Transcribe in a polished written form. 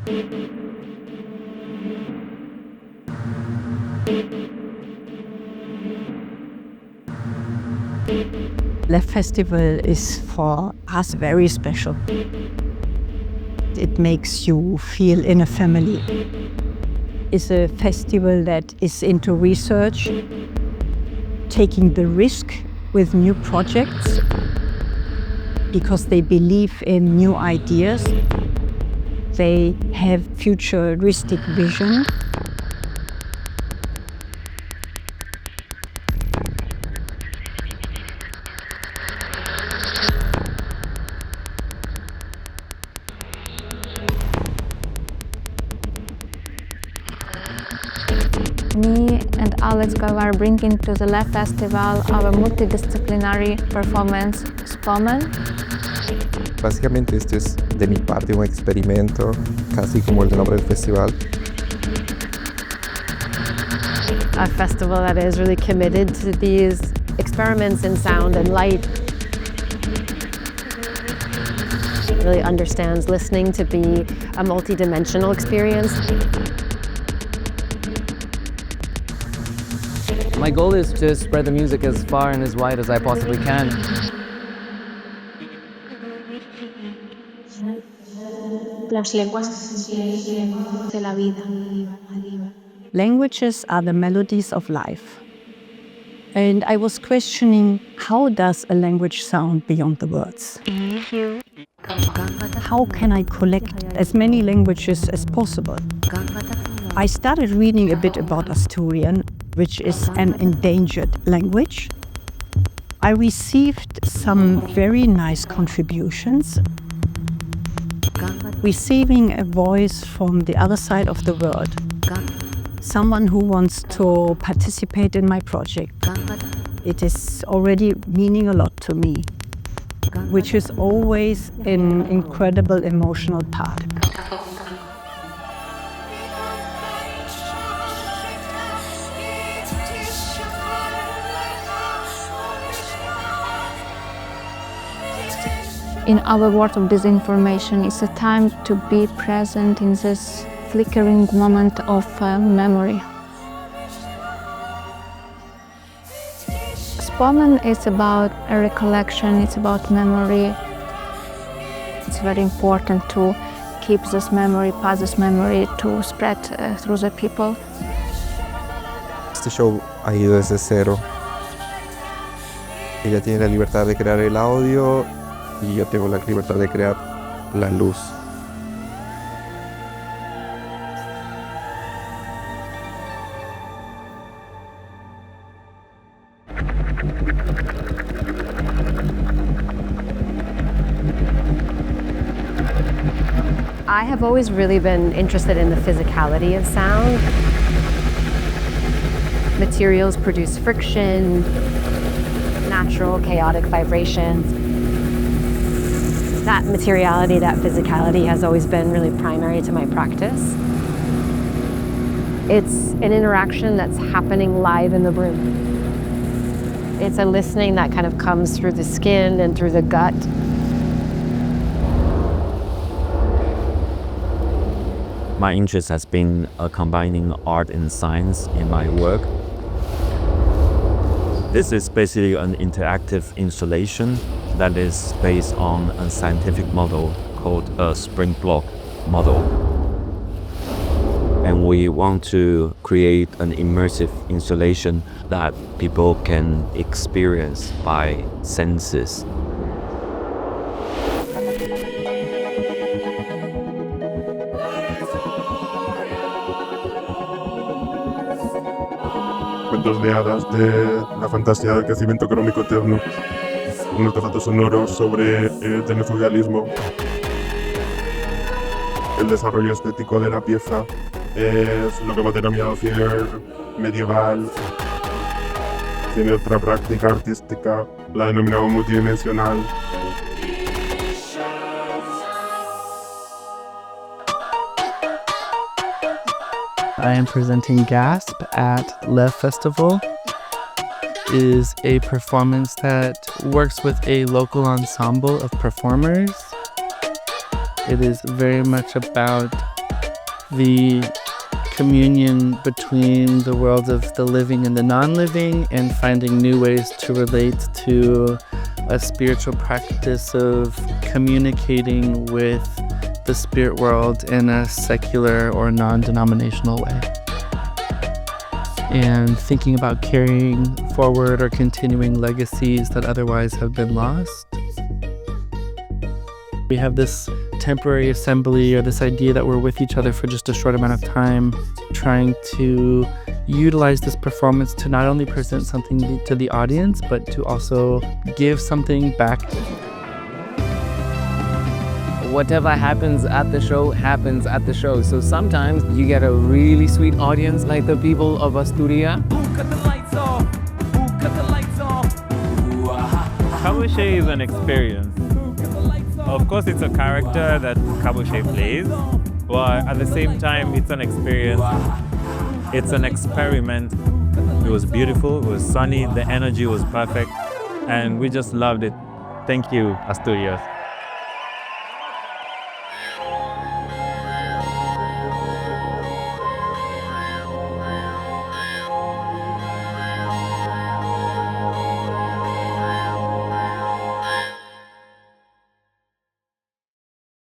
L.E.V Festival is for us very special. It makes you feel in a family. It's a festival that is into research, taking the risk with new projects because they believe in new ideas. They have futuristic vision. Me and Alex are bringing to the L.E.V Festival our multidisciplinary performance, Spomen. Básicamente esto es de mi parte un experimento, casi como el nombre del festival. A festival that is really committed to these experiments in sound and light. It really understands listening to be a multidimensional experience. My goal is to spread the music as far and as wide as I possibly can. Las lenguas de la vida. Languages are the melodies of life. And I was questioning, how does a language sound beyond the words? How can I collect as many languages as possible? I started reading a bit about Asturian, which is an endangered language. I received some very nice contributions, receiving a voice from the other side of the world, someone who wants to participate in my project. It is already meaning a lot to me, which is always an incredible emotional part. In our world of disinformation, it's a time to be present in this flickering moment of memory. Spomen is about a recollection, it's about memory. It's very important to keep this memory, pass this memory, to spread through the people. Este show ha ido desde cero. Ella tiene la libertad de crear el audio y yo tengo la libertad de crear la luz. I have always really been interested in the physicality of sound. Materials produce friction, natural, chaotic vibrations. That materiality, that physicality has always been really primary to my practice. It's an interaction that's happening live in the room. It's a listening that kind of comes through the skin and through the gut. My interest has been combining art and science in my work. This is basically an interactive installation that is based on a scientific model called a spring block model. And we want to create an immersive installation that people can experience by senses. Cuentos de hadas de la fantasía del crecimiento económico eterno, un artefacto sonoro sobre el tenefugalismo, el desarrollo estético de la pieza, es lo que hemos denominado cine medieval, tiene otra práctica artística, la denominamos multidimensional. I am presenting Gasp at L.E.V Festival. It is a performance that works with a local ensemble of performers. It is very much about the communion between the world of the living and the non-living, and finding new ways to relate to a spiritual practice of communicating with the spirit world in a secular or non-denominational way. And thinking about carrying forward or continuing legacies that otherwise have been lost. We have this temporary assembly, or this idea that we're with each other for just a short amount of time, trying to utilize this performance to not only present something to the audience, but to also give something back. Whatever happens at the show happens at the show. So sometimes you get a really sweet audience like the people of Asturias. Who cut the lights off? Who cut the lights off? Caboochet is an experience. Of course, it's a character that Caboochet plays, but at the same time, it's an experience. It's an experiment. It was beautiful, it was sunny, the energy was perfect, and we just loved it. Thank you, Asturias.